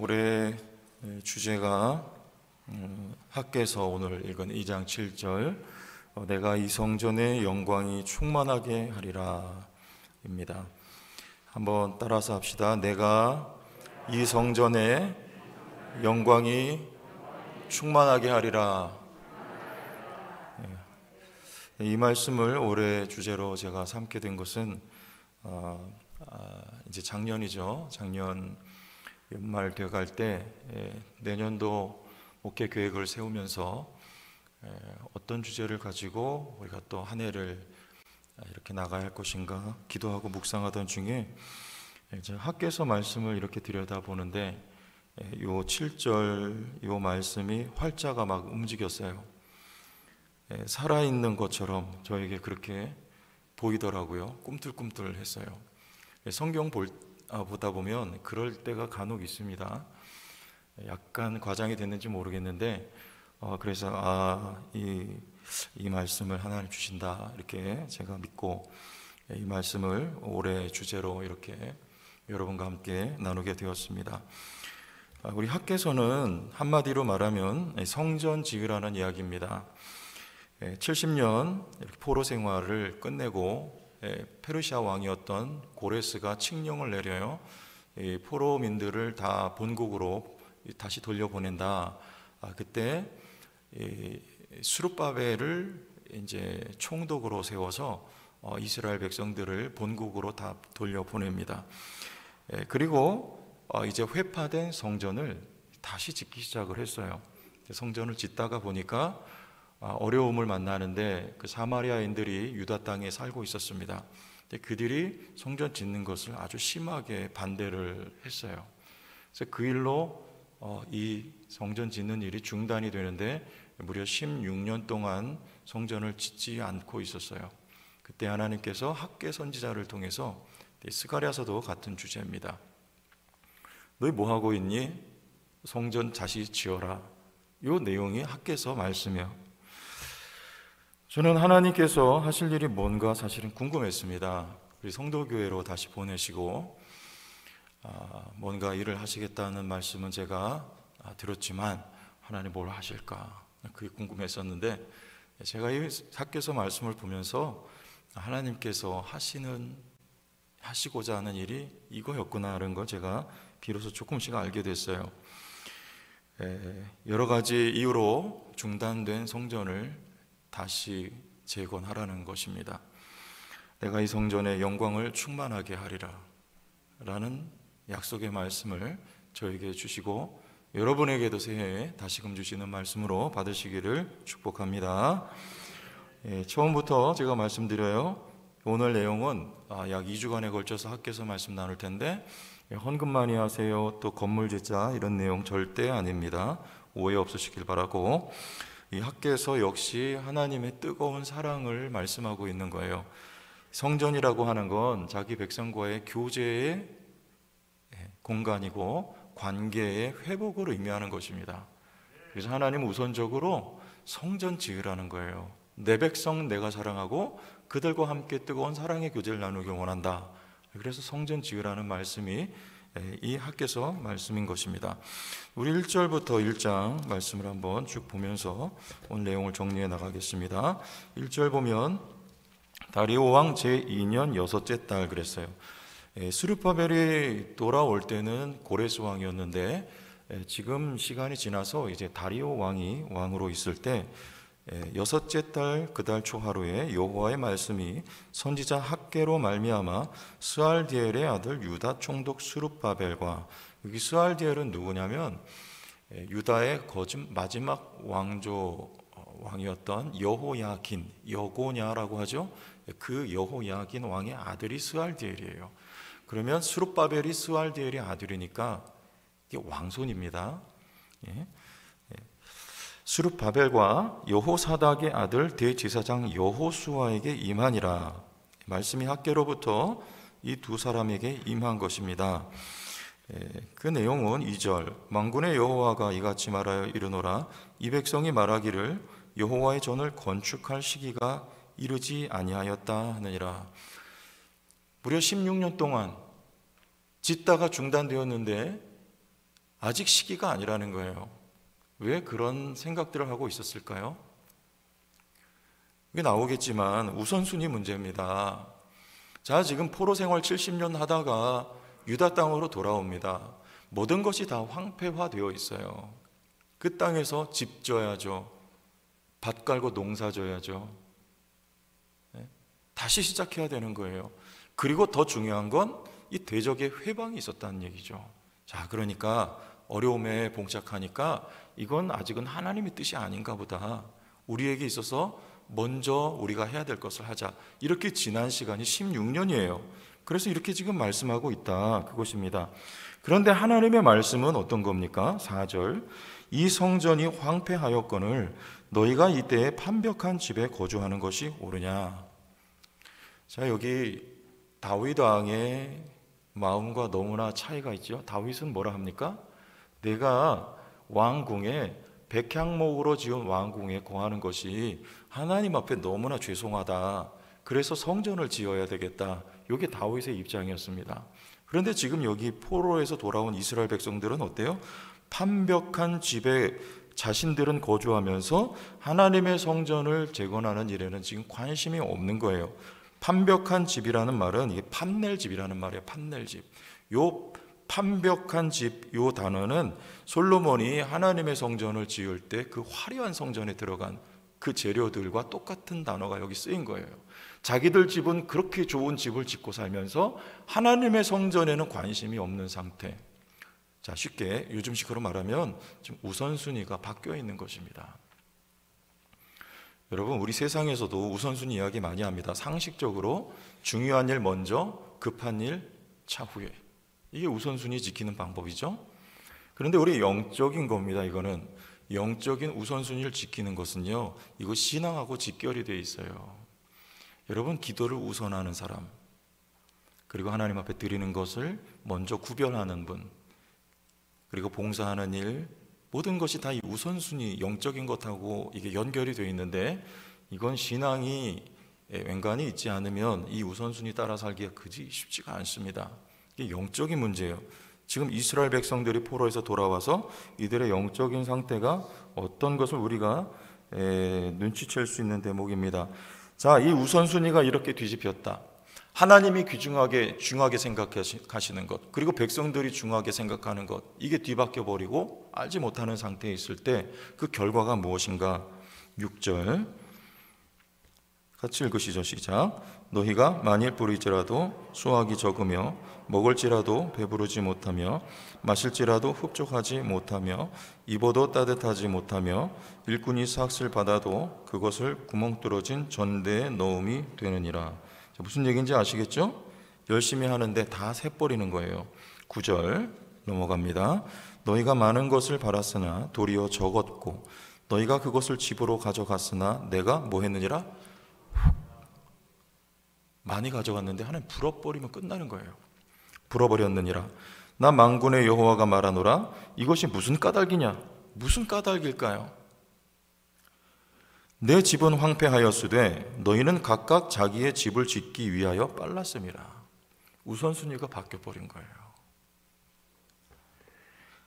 올해 주제가 학개서 오늘 읽은 2장 7절 내가 이 성전의 영광이 충만하게 하리라 입니다. 한번 따라서 합시다. 내가 이 성전의 영광이 충만하게 하리라. 이 말씀을 올해 주제로 제가 삼게 된 것은 이제 작년이죠. 작년 연말 되어갈 때 내년도 목회 계획을 세우면서 어떤 주제를 가지고 우리가 또 한 해를 이렇게 나가야 할 것인가 기도하고 묵상하던 중에 이제 학개서 말씀을 이렇게 들여다보는데 요 7절 요 말씀이 활자가 막 움직였어요. 살아있는 것처럼 저에게 그렇게 보이더라고요. 꿈틀꿈틀했어요. 성경 보다 보면 그럴 때가 간혹 있습니다. 약간 과장이 됐는지 모르겠는데 그래서 이 말씀을 하나님 주신다 이렇게 제가 믿고 이 말씀을 올해 주제로 이렇게 여러분과 함께 나누게 되었습니다. 우리 학개서는 한마디로 말하면 성전 지으라는 이야기입니다. 70년 포로 생활을 끝내고 페르시아 왕이었던 고레스가 칙령을 내려요. 포로민들을 다 본국으로 다시 돌려보낸다. 그때 스룹바벨을 이제 총독으로 세워서 이스라엘 백성들을 본국으로 다 돌려보냅니다. 그리고 이제 회파된 성전을 다시 짓기 시작을 했어요. 성전을 짓다가 보니까 어려움을 만나는데 그 사마리아인들이 유다 땅에 살고 있었습니다. 근데 그들이 성전 짓는 것을 아주 심하게 반대를 했어요. 그래서 그 일로 이 성전 짓는 일이 중단이 되는데 무려 16년 동안 성전을 짓지 않고 있었어요. 그때 하나님께서 학개 선지자를 통해서 스가랴서도 같은 주제입니다. 너희 뭐 하고 있니? 성전 다시 지어라. 이 내용이 학개서 말씀이에요. 저는 하나님께서 하실 일이 뭔가 사실은 궁금했습니다. 우리 성도교회로 다시 보내시고 뭔가 일을 하시겠다는 말씀은 제가 들었지만 하나님 뭘 하실까 그게 궁금했었는데 제가 이 학개서 말씀을 보면서 하나님께서 하시고자 하는 일이 이거였구나 하는 걸 제가 비로소 조금씩 알게 됐어요. 여러 가지 이유로 중단된 성전을 다시 재건하라는 것입니다. 내가 이 성전의 영광을 충만하게 하리라 라는 약속의 말씀을 저에게 주시고 여러분에게도 새해에 다시금 주시는 말씀으로 받으시기를 축복합니다. 처음부터 제가 말씀드려요. 오늘 내용은 약 2주간에 걸쳐서 학개서 말씀 나눌 텐데 헌금 많이 하세요, 또 건물 짓자 이런 내용 절대 아닙니다. 오해 없으시길 바라고 이 학개서 역시 하나님의 뜨거운 사랑을 말씀하고 있는 거예요. 성전이라고 하는 건 자기 백성과의 교제의 공간이고 관계의 회복을 의미하는 것입니다. 그래서 하나님은 우선적으로 성전 지으라는 거예요. 내 백성 내가 사랑하고 그들과 함께 뜨거운 사랑의 교제를 나누기 원한다. 그래서 성전 지으라는 말씀이 이 학개서 말씀인 것입니다. 우리 1절부터 1장 말씀을 한번 쭉 보면서 오늘 내용을 정리해 나가겠습니다. 1절 보면 다리오 왕 제2년 여섯째 달 그랬어요. 스룹바벨이 돌아올 때는 고레스 왕이었는데 지금 시간이 지나서 이제 다리오 왕이 왕으로 있을 때 여섯째 달 그 달 초하루에 여호와의 말씀이 선지자 학개로 말미암아 스알디엘의 아들 유다 총독 스룹바벨과 여기 스알디엘은 누구냐면 유다의 마지막 왕이었던 여호야긴 여고냐라고 하죠. 그 여호야긴 왕의 아들이 스알디엘이에요. 그러면 스룹바벨이 스알디엘의 아들이니까 이게 왕손입니다. 스룹바벨과 여호사닥의 아들 대제사장 여호수아에게 임하니라. 말씀이 학개로부터 이 두 사람에게 임한 것입니다. 그 내용은 2절 만군의 여호와가 이같이 말하여 이르노라 이 백성이 말하기를 여호와의 전을 건축할 시기가 이르지 아니하였다 하느니라. 무려 16년 동안 짓다가 중단되었는데 아직 시기가 아니라는 거예요. 왜 그런 생각들을 하고 있었을까요? 이게 나오겠지만 우선순위 문제입니다. 자, 지금 포로 생활 70년 하다가 유다 땅으로 돌아옵니다. 모든 것이 다 황폐화되어 있어요. 그 땅에서 집 져야죠. 밭 깔고 농사 져야죠. 다시 시작해야 되는 거예요. 그리고 더 중요한 건 이 대적의 회방이 있었다는 얘기죠. 자, 그러니까 어려움에 봉착하니까 이건 아직은 하나님의 뜻이 아닌가 보다. 우리에게 있어서 먼저 우리가 해야 될 것을 하자. 이렇게 지난 시간이 16년이에요. 그래서 이렇게 지금 말씀하고 있다. 그것입니다. 그런데 하나님의 말씀은 어떤 겁니까? 4절. 이 성전이 황폐하였거늘 너희가 이때에 판벽한 집에 거주하는 것이 옳으냐. 자, 여기 다윗 왕의 마음과 너무나 차이가 있죠. 다윗은 뭐라 합니까? 내가 왕궁에 백향목으로 지은 왕궁에 거하는 것이 하나님 앞에 너무나 죄송하다. 그래서 성전을 지어야 되겠다. 이게 다윗의 입장이었습니다. 그런데 지금 여기 포로에서 돌아온 이스라엘 백성들은 어때요? 판벽한 집에 자신들은 거주하면서 하나님의 성전을 재건하는 일에는 지금 관심이 없는 거예요. 판벽한 집이라는 말은 이게 판넬 집이라는 말이에요. 판넬 집. 요 판벽한 집, 요 단어는 솔로몬이 하나님의 성전을 지을 때 그 화려한 성전에 들어간 그 재료들과 똑같은 단어가 여기 쓰인 거예요. 자기들 집은 그렇게 좋은 집을 짓고 살면서 하나님의 성전에는 관심이 없는 상태. 자, 쉽게 요즘식으로 말하면 지금 우선순위가 바뀌어 있는 것입니다. 여러분, 우리 세상에서도 우선순위 이야기 많이 합니다. 상식적으로 중요한 일 먼저, 급한 일 차후에. 이게 우선순위 지키는 방법이죠. 그런데 우리 영적인 겁니다. 이거는 영적인 우선순위를 지키는 것은요, 이거 신앙하고 직결이 되어 있어요. 여러분, 기도를 우선하는 사람, 그리고 하나님 앞에 드리는 것을 먼저 구별하는 분, 그리고 봉사하는 일, 모든 것이 다 이 우선순위, 영적인 것하고 이게 연결이 되어 있는데, 이건 신앙이 웬간히 있지 않으면 이 우선순위 따라 살기가 그지 쉽지가 않습니다. 이게 영적인 문제예요. 지금 이스라엘 백성들이 포로에서 돌아와서 이들의 영적인 상태가 어떤 것을 우리가 눈치챌 수 있는 대목입니다. 자, 이 우선순위가 이렇게 뒤집혔다. 하나님이 중하게 생각하시는 것, 그리고 백성들이 중하게 생각하는 것, 이게 뒤바뀌어 버리고 알지 못하는 상태에 있을 때 그 결과가 무엇인가? 6절 같이 읽으시죠. 시작. 너희가 만일 뿌릴지라도 수확이 적으며 먹을지라도 배부르지 못하며 마실지라도 흡족하지 못하며 입어도 따뜻하지 못하며 일꾼이 삭슬 받아도 그것을 구멍 뚫어진 전대에 넣음이 되느니라. 무슨 얘기인지 아시겠죠? 열심히 하는데 다 새버리는 거예요. 9절 넘어갑니다. 너희가 많은 것을 바랐으나 도리어 적었고 너희가 그것을 집으로 가져갔으나 내가 뭐 했느니라? 많이 가져갔는데 하나님 불어버리면 끝나는 거예요. 불어버렸느니라. 나 만군의 여호와가 말하노라. 이것이 무슨 까닭이냐? 무슨 까닭일까요? 내 집은 황폐하였으되 너희는 각각 자기의 집을 짓기 위하여 빨랐음이라. 우선순위가 바뀌어버린 거예요.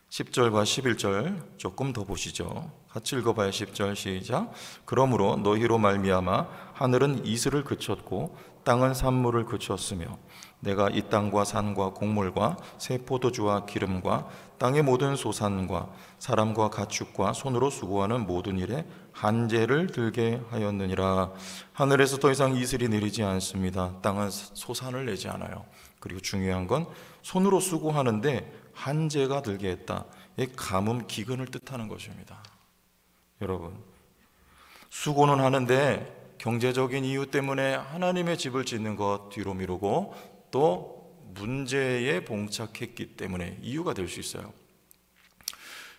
10절과 11절 조금 더 보시죠. 같이 읽어봐요. 10절 시작. 그러므로 너희로 말미암아 하늘은 이슬을 그쳤고 땅은 산물을 그쳤으며 내가 이 땅과 산과 곡물과 새 포도주와 기름과 땅의 모든 소산과 사람과 가축과 손으로 수고하는 모든 일에 한제를 들게 하였느니라. 하늘에서 더 이상 이슬이 내리지 않습니다. 땅은 소산을 내지 않아요. 그리고 중요한 건 손으로 수고하는데 한제가 들게 했다. 이 가뭄, 기근을 뜻하는 것입니다. 여러분, 수고는 하는데 경제적인 이유 때문에 하나님의 집을 짓는 것 뒤로 미루고 또 문제에 봉착했기 때문에 이유가 될 수 있어요.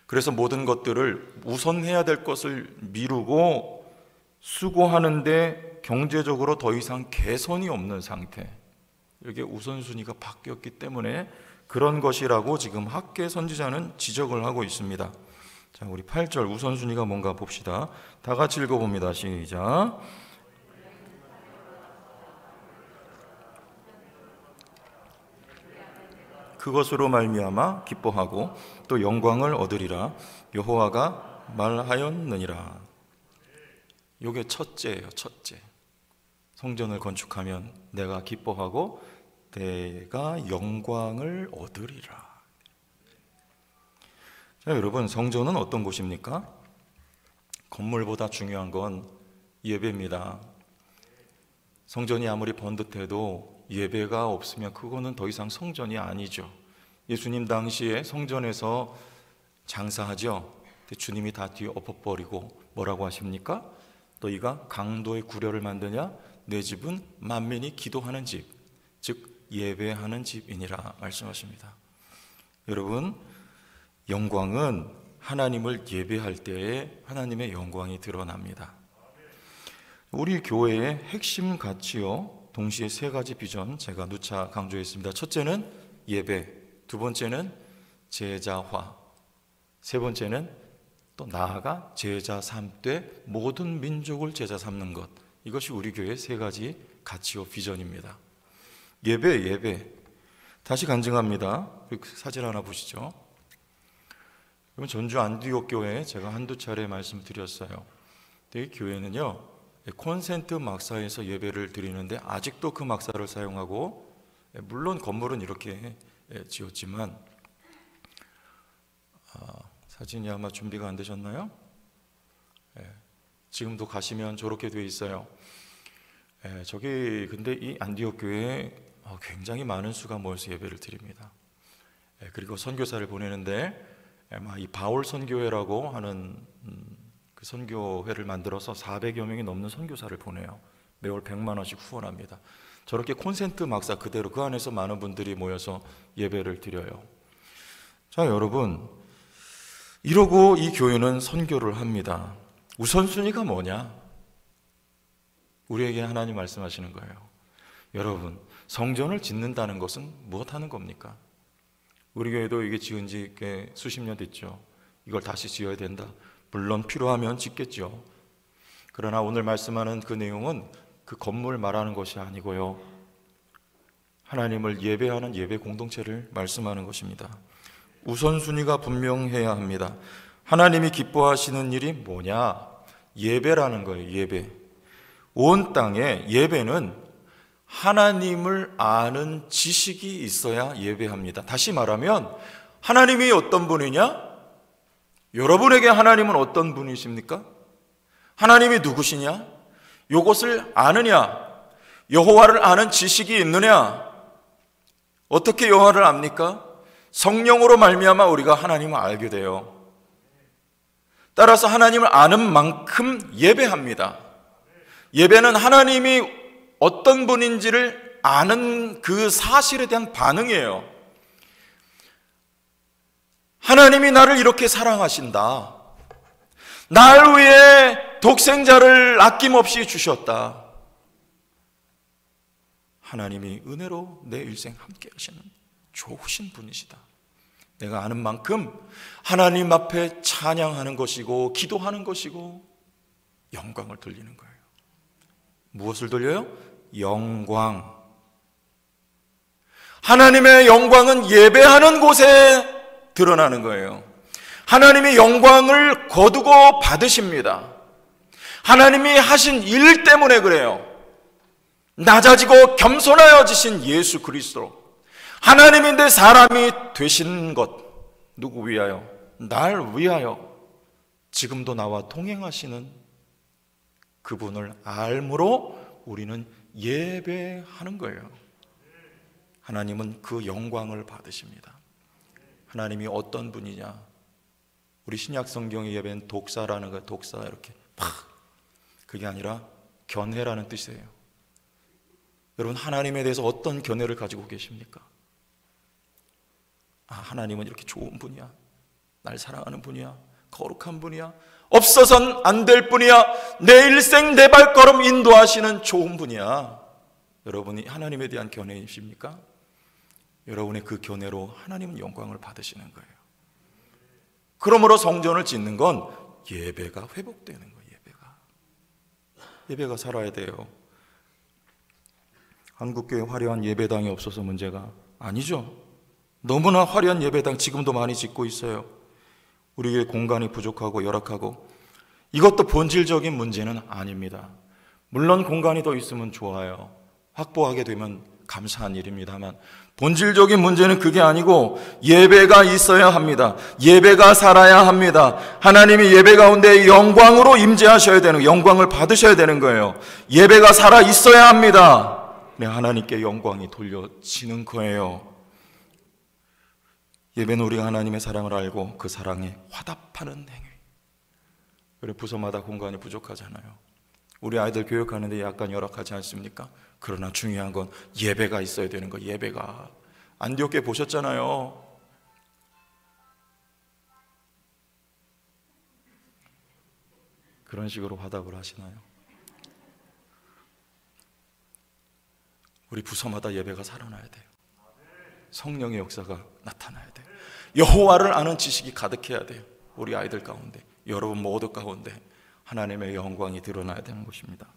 그래서 모든 것들을 우선해야 될 것을 미루고 수고하는데 경제적으로 더 이상 개선이 없는 상태, 이게 우선순위가 바뀌었기 때문에 그런 것이라고 지금 학계 선지자는 지적을 하고 있습니다. 자, 우리 8절 우선순위가 뭔가 봅시다. 다 같이 읽어봅니다. 시작. 그것으로 말미암아 기뻐하고 또 영광을 얻으리라. 여호와가 말하였느니라. 요게 첫째예요. 첫째. 성전을 건축하면 내가 기뻐하고 내가 영광을 얻으리라. 자, 여러분, 성전은 어떤 곳입니까? 건물보다 중요한 건 예배입니다. 성전이 아무리 번듯해도 예배가 없으면 그거는 더 이상 성전이 아니죠. 예수님 당시에 성전에서 장사하죠. 근데 주님이 다 뒤에 엎어버리고 뭐라고 하십니까? 너희가 강도의 구려를 만드냐? 내 집은 만민이 기도하는 집, 즉 예배하는 집이니라 말씀하십니다. 여러분, 영광은 하나님을 예배할 때에 하나님의 영광이 드러납니다. 우리 교회의 핵심 가치요, 동시에 세 가지 비전 제가 누차 강조했습니다. 첫째는 예배, 두 번째는 제자화, 세 번째는 또 나아가 제자 삼되 모든 민족을 제자 삼는 것. 이것이 우리 교회의 세 가지 가치요 비전입니다. 예배. 다시 간증합니다. 사진 하나 보시죠. 이건 전주 안디옥 교회에 제가 한두 차례 말씀드렸어요. 이 교회는요, 콘센트 막사에서 예배를 드리는데 아직도 그 막사를 사용하고, 물론 건물은 이렇게 지었지만, 사진이 아마 준비가 안 되셨나요? 지금도 가시면 저렇게 되어 있어요. 저기 근데 이 안디옥 교회에 굉장히 많은 수가 모여서 예배를 드립니다. 그리고 선교사를 보내는데 아마 이 바울 선교회라고 하는 그 선교회를 만들어서 400여 명이 넘는 선교사를 보내요. 매월 100만 원씩 후원합니다. 저렇게 콘센트 막사 그대로 그 안에서 많은 분들이 모여서 예배를 드려요. 자, 여러분, 이러고 이 교회는 선교를 합니다. 우선순위가 뭐냐? 우리에게 하나님 말씀하시는 거예요. 여러분, 성전을 짓는다는 것은 무엇하는 겁니까? 우리 교회도 이게 지은 지 꽤 수십 년 됐죠. 이걸 다시 지어야 된다. 물론 필요하면 짓겠죠. 그러나 오늘 말씀하는 그 내용은 그 건물 말하는 것이 아니고요, 하나님을 예배하는 예배 공동체를 말씀하는 것입니다. 우선순위가 분명해야 합니다. 하나님이 기뻐하시는 일이 뭐냐? 예배라는 거예요. 예배. 온 땅에 예배는 하나님을 아는 지식이 있어야 예배합니다. 다시 말하면 하나님이 어떤 분이냐? 여러분에게 하나님은 어떤 분이십니까? 하나님이 누구시냐? 이것을 아느냐? 여호와를 아는 지식이 있느냐? 어떻게 여호와를 압니까? 성령으로 말미암아 우리가 하나님을 알게 돼요. 따라서 하나님을 아는 만큼 예배합니다. 예배는 하나님이 어떤 분인지를 아는 그 사실에 대한 반응이에요. 하나님이 나를 이렇게 사랑하신다. 날 위해 독생자를 아낌없이 주셨다. 하나님이 은혜로 내 일생 함께 하시는 좋으신 분이시다. 내가 아는 만큼 하나님 앞에 찬양하는 것이고 기도하는 것이고 영광을 돌리는 거예요. 무엇을 돌려요? 영광. 하나님의 영광은 예배하는 곳에 드러나는 거예요. 하나님의 영광을 거두고 받으십니다. 하나님이 하신 일 때문에 그래요. 낮아지고 겸손하여지신 예수 그리스도, 하나님인데 사람이 되신 것, 누구 위하여? 날 위하여 지금도 나와 동행하시는 그분을 알므로 우리는 예배하는 거예요. 하나님은 그 영광을 받으십니다. 하나님이 어떤 분이냐? 우리 신약 성경의 예배는 독사라는 거예요. 독사, 이렇게 팍. 그게 아니라 견해라는 뜻이에요. 여러분, 하나님에 대해서 어떤 견해를 가지고 계십니까? 하나님은 이렇게 좋은 분이야. 날 사랑하는 분이야. 거룩한 분이야. 없어선 안 될 분이야. 내 일생 내 발걸음 인도하시는 좋은 분이야. 여러분이 하나님에 대한 견해이십니까? 여러분의 그 견해로 하나님은 영광을 받으시는 거예요. 그러므로 성전을 짓는 건 예배가 회복되는 거예요. 예배가 살아야 돼요. 한국교회 화려한 예배당이 없어서 문제가 아니죠. 너무나 화려한 예배당 지금도 많이 짓고 있어요. 우리의 공간이 부족하고 열악하고, 이것도 본질적인 문제는 아닙니다. 물론 공간이 더 있으면 좋아요. 확보하게 되면 감사한 일입니다만, 본질적인 문제는 그게 아니고 예배가 있어야 합니다. 예배가 살아야 합니다. 하나님이 예배 가운데 영광으로 임재하셔야 되는, 영광을 받으셔야 되는 거예요. 예배가 살아 있어야 합니다. 네, 하나님께 영광이 돌려지는 거예요. 예배는 우리가 하나님의 사랑을 알고 그 사랑에 화답하는 행위. 그래, 부서마다 공간이 부족하잖아요. 우리 아이들 교육하는데 약간 열악하지 않습니까? 그러나 중요한 건 예배가 있어야 되는 거. 예배가. 안디옥에 보셨잖아요. 그런 식으로 화답을 하시나요? 우리 부서마다 예배가 살아나야 돼요. 성령의 역사가 나타나야 돼요. 여호와를 아는 지식이 가득해야 돼요. 우리 아이들 가운데, 여러분 모두 가운데 하나님의 영광이 드러나야 되는 것입니다.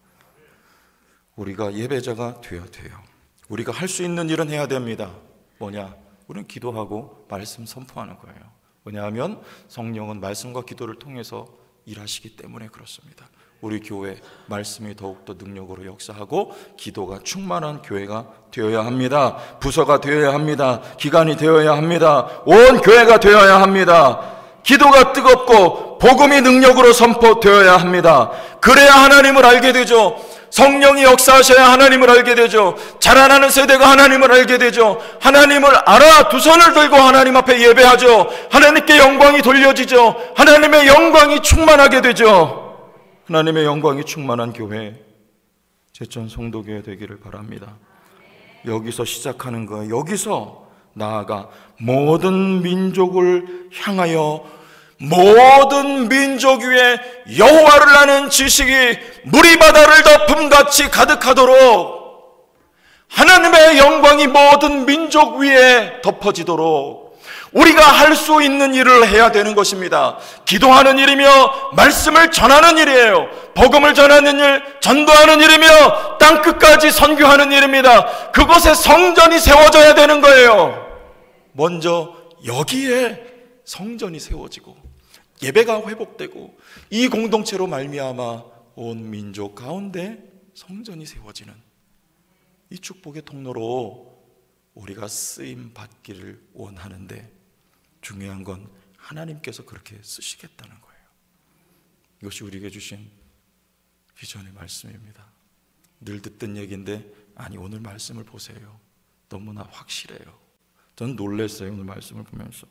우리가 예배자가 되어야 돼요. 우리가 할 수 있는 일은 해야 됩니다. 뭐냐? 우리는 기도하고 말씀 선포하는 거예요. 왜냐하면 성령은 말씀과 기도를 통해서 일하시기 때문에 그렇습니다. 우리 교회 말씀이 더욱더 능력으로 역사하고 기도가 충만한 교회가 되어야 합니다. 부서가 되어야 합니다. 기관이 되어야 합니다. 온 교회가 되어야 합니다. 기도가 뜨겁고 복음이 능력으로 선포되어야 합니다. 그래야 하나님을 알게 되죠. 성령이 역사하셔야 하나님을 알게 되죠. 자라나는 세대가 하나님을 알게 되죠. 하나님을 알아 두 손을 들고 하나님 앞에 예배하죠. 하나님께 영광이 돌려지죠. 하나님의 영광이 충만하게 되죠. 하나님의 영광이 충만한 교회, 제천 성도교회 되기를 바랍니다. 여기서 시작하는 거예요. 여기서 나아가 모든 민족을 향하여 모든 민족 위에 여호와를 아는 지식이 물이 바다를 덮음같이 가득하도록, 하나님의 영광이 모든 민족 위에 덮어지도록 우리가 할 수 있는 일을 해야 되는 것입니다. 기도하는 일이며 말씀을 전하는 일이에요. 복음을 전하는 일, 전도하는 일이며 땅끝까지 선교하는 일입니다. 그곳에 성전이 세워져야 되는 거예요. 먼저 여기에 성전이 세워지고 예배가 회복되고 이 공동체로 말미암아 온 민족 가운데 성전이 세워지는 이 축복의 통로로 우리가 쓰임 받기를 원하는데, 중요한 건 하나님께서 그렇게 쓰시겠다는 거예요. 이것이 우리에게 주신 비전의 말씀입니다. 늘 듣던 얘기인데, 아니 오늘 말씀을 보세요. 너무나 확실해요. 저는 놀랐어요. 오늘 말씀을 보면서.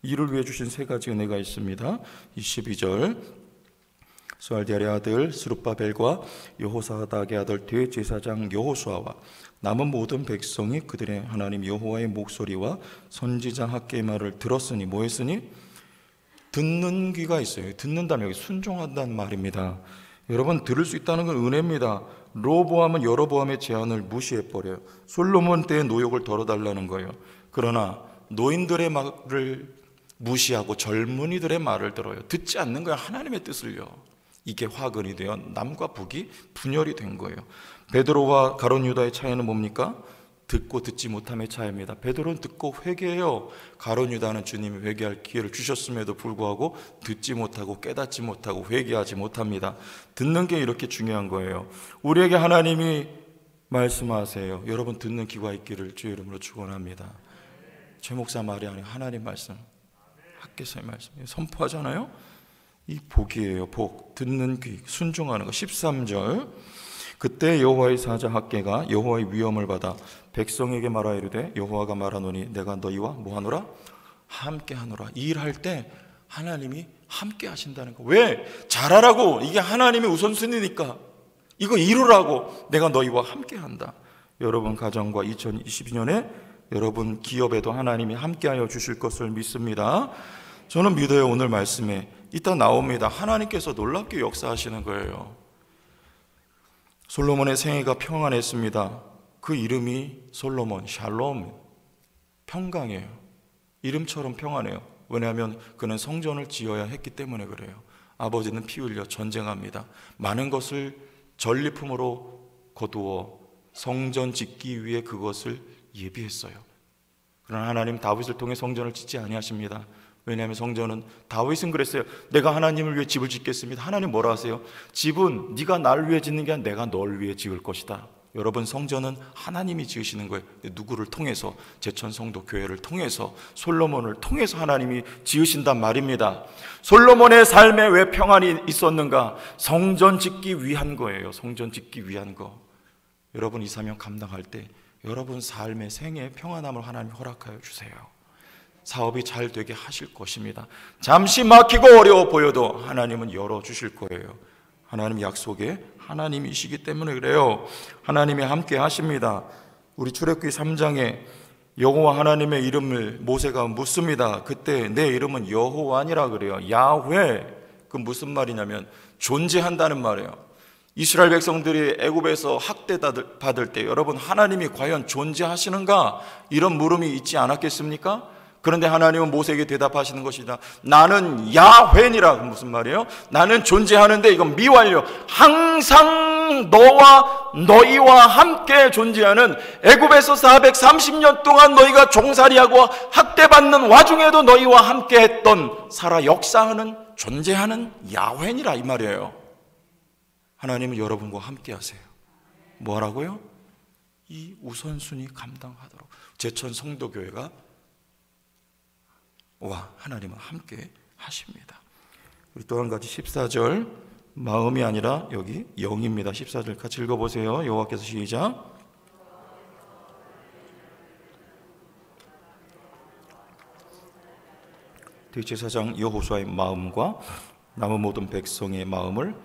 이를 위해 주신 세 가지 은혜가 있습니다. 22절, 스알디엘의 아들 스룹바벨과 여호사닥의 아들 대제사장 여호수아와 남은 모든 백성이 그들의 하나님 여호와의 목소리와 선지자 학개의 말을 들었으니, 뭐 했으니? 듣는 귀가 있어요. 듣는다면 여기 순종한다는 말입니다. 여러분, 들을 수 있다는 건 은혜입니다. 로보암은 여로보암의 제안을 무시해버려요. 솔로몬 때의 노역을 덜어달라는 거예요. 그러나 노인들의 말을 무시하고 젊은이들의 말을 들어요. 듣지 않는 거예요. 하나님의 뜻을요. 이게 화근이 되어 남과 북이 분열이 된 거예요. 베드로와 가룟 유다의 차이는 뭡니까? 듣고 듣지 못함의 차이입니다. 베드로는 듣고 회개해요. 가룟 유다는 주님이 회개할 기회를 주셨음에도 불구하고 듣지 못하고 깨닫지 못하고 회개하지 못합니다. 듣는 게 이렇게 중요한 거예요. 우리에게 하나님이 말씀하세요. 여러분, 듣는 귀가 있기를 주의 이름으로 축원합니다. 최 목사 말이 아니라 하나님 말씀, 학개서의 말씀 선포하잖아요. 이 복이에요. 복. 듣는 귀, 순종하는 거. 13절, 그때 여호와의 사자 학개가 여호와의 위엄을 받아 백성에게 말하여 이르되, 여호와가 말하노니 내가 너희와 뭐하노라? 함께하노라. 이 일할 때 하나님이 함께 하신다는 거. 왜? 잘하라고. 이게 하나님의 우선순위니까 이거 이루라고. 내가 너희와 함께한다. 여러분 가정과 2022년에 여러분 기업에도 하나님이 함께하여 주실 것을 믿습니다. 저는 믿어요. 오늘 말씀에 이따 나옵니다. 하나님께서 놀랍게 역사하시는 거예요. 솔로몬의 생애가 평안했습니다. 그 이름이 솔로몬, 샬롬, 평강이에요. 이름처럼 평안해요. 왜냐하면 그는 성전을 지어야 했기 때문에 그래요. 아버지는 피 흘려 전쟁합니다. 많은 것을 전리품으로 거두어 성전 짓기 위해 그것을 예비했어요. 그러나 하나님 다윗을 통해 성전을 짓지 아니하십니다. 왜냐하면 성전은, 다윗은 그랬어요. 내가 하나님을 위해 집을 짓겠습니다. 하나님 뭐라 하세요? 집은 네가 나를 위해 짓는 게 아니라 내가 널 위해 지을 것이다. 여러분, 성전은 하나님이 지으시는 거예요. 누구를 통해서? 제천성도 교회를 통해서, 솔로몬을 통해서 하나님이 지으신단 말입니다. 솔로몬의 삶에 왜 평안이 있었는가? 성전 짓기 위한 거예요. 성전 짓기 위한 거. 여러분, 이 사명 감당할 때 여러분 삶의 생애에 평안함을 하나님 허락하여 주세요. 사업이 잘 되게 하실 것입니다. 잠시 막히고 어려워 보여도 하나님은 열어주실 거예요. 하나님 약속에 하나님이시기 때문에 그래요. 하나님이 함께 하십니다. 우리 출애굽기 3장에 여호와 하나님의 이름을 모세가 묻습니다. 그때 내 이름은 여호와니라 그래요. 야훼. 그 무슨 말이냐면 존재한다는 말이에요. 이스라엘 백성들이 애굽에서 학대받을 때 여러분, 하나님이 과연 존재하시는가? 이런 물음이 있지 않았겠습니까? 그런데 하나님은 모세에게 대답하시는 것이다. 나는 야훼니라. 무슨 말이에요? 나는 존재하는데 이건 미완료. 항상 너희와 함께 존재하는, 애굽에서 430년 동안 너희가 종살이하고 학대받는 와중에도 너희와 함께 했던, 살아 역사하는, 존재하는 야훼니라 이 말이에요. 하나님은 여러분과 함께 하세요. 뭐라고요? 이 우선순위 감당하도록 제천 성도교회가 하나님은 함께 하십니다. 우리 또 한 가지 14절, 마음이 아니라 여기 영입니다. 14절 같이 읽어보세요. 여호와께서 시작. 대제사장 여호수아의 마음과 남은 모든 백성의 마음을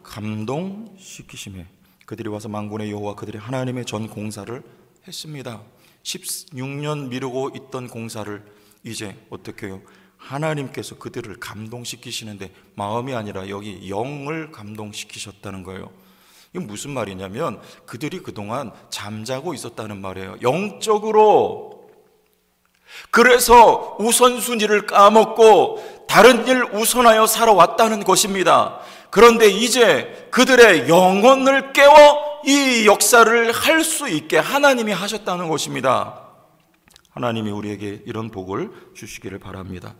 감동시키시매 그들이 와서 만군의 여호와 그들이 하나님의 전 공사를 했습니다. 16년 미루고 있던 공사를 이제 어떻게 해요? 하나님께서 그들을 감동시키시는데 마음이 아니라 여기 영을 감동시키셨다는 거예요. 이게 무슨 말이냐면 그들이 그동안 잠자고 있었다는 말이에요. 영적으로. 그래서 우선순위를 까먹고 다른 일 우선하여 살아왔다는 것입니다. 그런데 이제 그들의 영혼을 깨워 이 역사를 할 수 있게 하나님이 하셨다는 것입니다. 하나님이 우리에게 이런 복을 주시기를 바랍니다.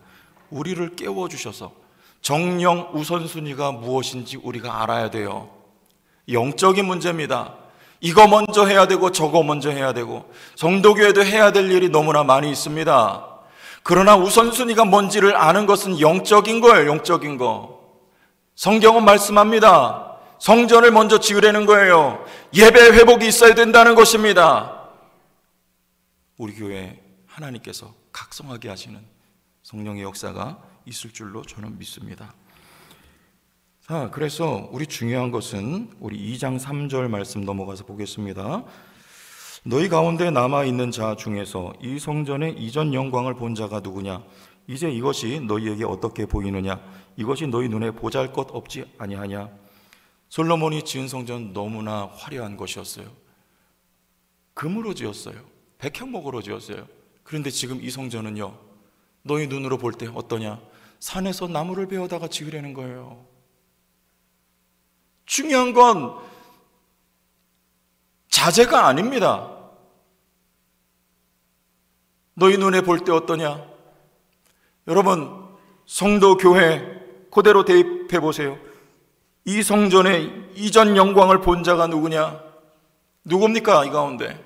우리를 깨워주셔서 정령 우선순위가 무엇인지 우리가 알아야 돼요. 영적인 문제입니다. 이거 먼저 해야 되고 저거 먼저 해야 되고, 성도교회도 해야 될 일이 너무나 많이 있습니다. 그러나 우선순위가 뭔지를 아는 것은 영적인 거예요. 영적인 거. 성경은 말씀합니다. 성전을 먼저 지으려는 거예요. 예배 회복이 있어야 된다는 것입니다. 우리 교회에 하나님께서 각성하게 하시는 성령의 역사가 있을 줄로 저는 믿습니다. 자, 그래서 우리 중요한 것은 우리 2장 3절 말씀 넘어가서 보겠습니다. 너희 가운데 남아있는 자 중에서 이 성전의 이전 영광을 본 자가 누구냐? 이제 이것이 너희에게 어떻게 보이느냐? 이것이 너희 눈에 보잘것없지 아니하냐? 솔로몬이 지은 성전 너무나 화려한 것이었어요. 금으로 지었어요. 백향목으로 지었어요. 그런데 지금 이 성전은요, 너희 눈으로 볼 때 어떠냐? 산에서 나무를 베어다가 지으려는 거예요. 중요한 건 자재가 아닙니다. 너희 눈에 볼 때 어떠냐? 여러분, 성도 교회 그대로 대입해 보세요. 이 성전의 이전 영광을 본 자가 누구냐? 누굽니까? 이 가운데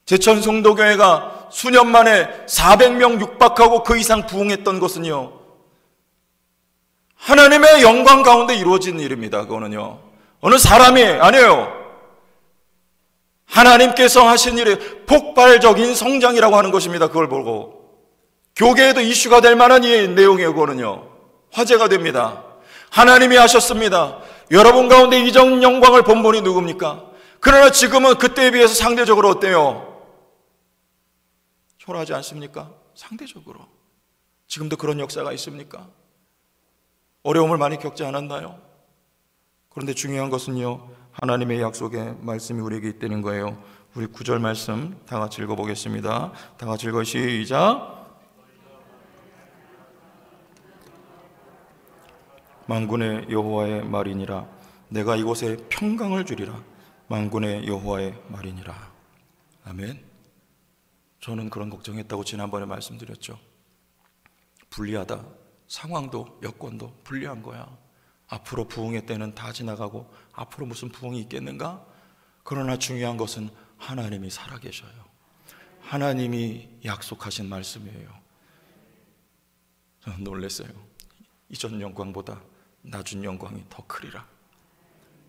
제천 성도교회가 수년 만에 400명 육박하고 그 이상 부흥했던 것은요, 하나님의 영광 가운데 이루어진 일입니다. 그거는요, 어느 사람이 아니에요. 하나님께서 하신 일이 폭발적인 성장이라고 하는 것입니다. 그걸 보고 교계에도 이슈가 될 만한 이 내용이에요. 그거는요, 화제가 됩니다. 하나님이 하셨습니다. 여러분 가운데 이전 영광을 본 분이 누굽니까? 그러나 지금은 그때에 비해서 상대적으로 어때요? 초라하지 않습니까? 상대적으로 지금도 그런 역사가 있습니까? 어려움을 많이 겪지 않았나요? 그런데 중요한 것은요, 하나님의 약속의 말씀이 우리에게 있다는 거예요. 우리 9절 말씀 다 같이 읽어보겠습니다. 다 같이 읽어 시작. 만군의 여호와의 말이니라. 내가 이곳에 평강을 주리라. 만군의 여호와의 말이니라. 아멘. 저는 그런 걱정했다고 지난번에 말씀드렸죠. 불리하다. 상황도 여건도 불리한 거야. 앞으로 부흥의 때는 다 지나가고 앞으로 무슨 부흥이 있겠는가? 그러나 중요한 것은 하나님이 살아계셔요. 하나님이 약속하신 말씀이에요. 저는 놀랐어요. 이전 영광보다 낮은 영광이 더 크리라.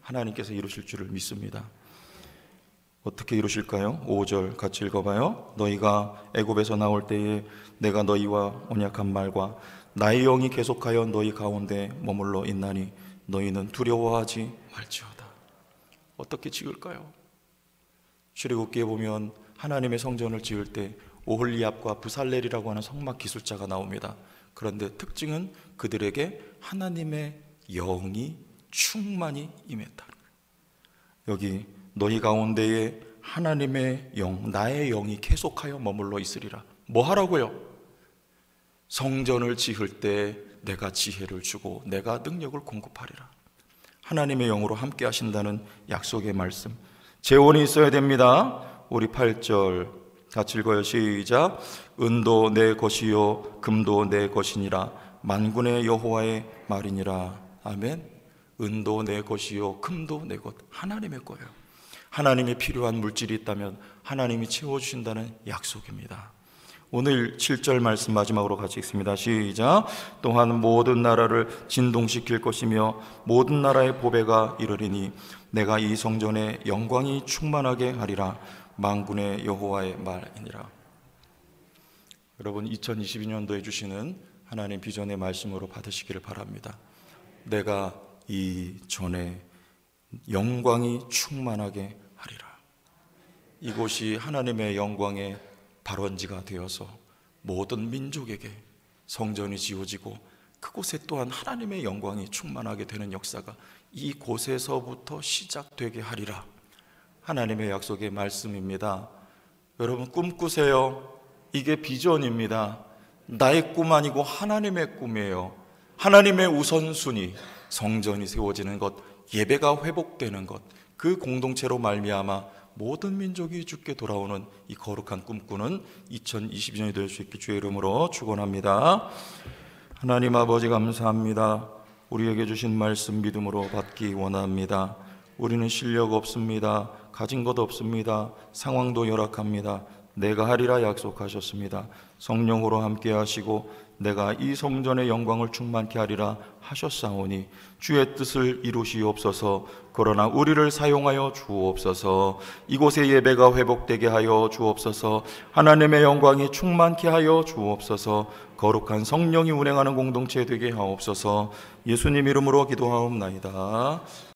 하나님께서 이루실 줄을 믿습니다. 어떻게 이루실까요? 5절 같이 읽어봐요. 너희가 애굽에서 나올 때에 내가 너희와 언약한 말과 나의 영이 계속하여 너희 가운데 머물러 있나니 너희는 두려워하지 말지어다. 어떻게 지을까요? 출애굽기에 보면 하나님의 성전을 지을 때 오홀리압과 브살렐이라고 하는 성막 기술자가 나옵니다. 그런데 특징은 그들에게 하나님의 영이 충만히 임했다. 여기 너희 가운데에 하나님의 영, 나의 영이 계속하여 머물러 있으리라. 뭐 하라고요? 성전을 지을 때 내가 지혜를 주고 내가 능력을 공급하리라. 하나님의 영으로 함께 하신다는 약속의 말씀. 재원이 있어야 됩니다. 우리 8절 같이 읽어요. 시작. 은도 내 것이요 금도 내 것이니라. 만군의 여호와의 말이니라. 아멘. 은도 내 것이요 금도 내 것. 하나님의 거예요. 하나님이 필요한 물질이 있다면 하나님이 채워주신다는 약속입니다. 오늘 7절 말씀 마지막으로 같이 읽습니다. 시작. 또한 모든 나라를 진동시킬 것이며 모든 나라의 보배가 이르리니 내가 이 성전에 영광이 충만하게 하리라. 만군의 여호와의 말이니라. 여러분 2022년도에 주시는 하나님 비전의 말씀으로 받으시기를 바랍니다. 내가 이 전에 영광이 충만하게 하리라. 이곳이 하나님의 영광의 발원지가 되어서 모든 민족에게 성전이 지어지고 그곳에 또한 하나님의 영광이 충만하게 되는 역사가 이곳에서부터 시작되게 하리라. 하나님의 약속의 말씀입니다. 여러분 꿈꾸세요. 이게 비전입니다. 나의 꿈 아니고 하나님의 꿈이에요. 하나님의 우선순위, 성전이 세워지는 것, 예배가 회복되는 것, 그 공동체로 말미암아 모든 민족이 주께 돌아오는 이 거룩한 꿈꾸는 2022년이 될 수 있게 주의 이름으로 축원합니다. 하나님 아버지 감사합니다. 우리에게 주신 말씀 믿음으로 받기 원합니다. 우리는 실력 없습니다. 가진 것 없습니다. 상황도 열악합니다. 내가 하리라 약속하셨습니다. 성령으로 함께 하시고 내가 이 성전의 영광을 충만케 하리라 하셨사오니 주의 뜻을 이루시옵소서. 그러나 우리를 사용하여 주옵소서. 이곳의 예배가 회복되게 하여 주옵소서. 하나님의 영광이 충만케 하여 주옵소서. 거룩한 성령이 운행하는 공동체 되게 하옵소서. 예수님 이름으로 기도하옵나이다.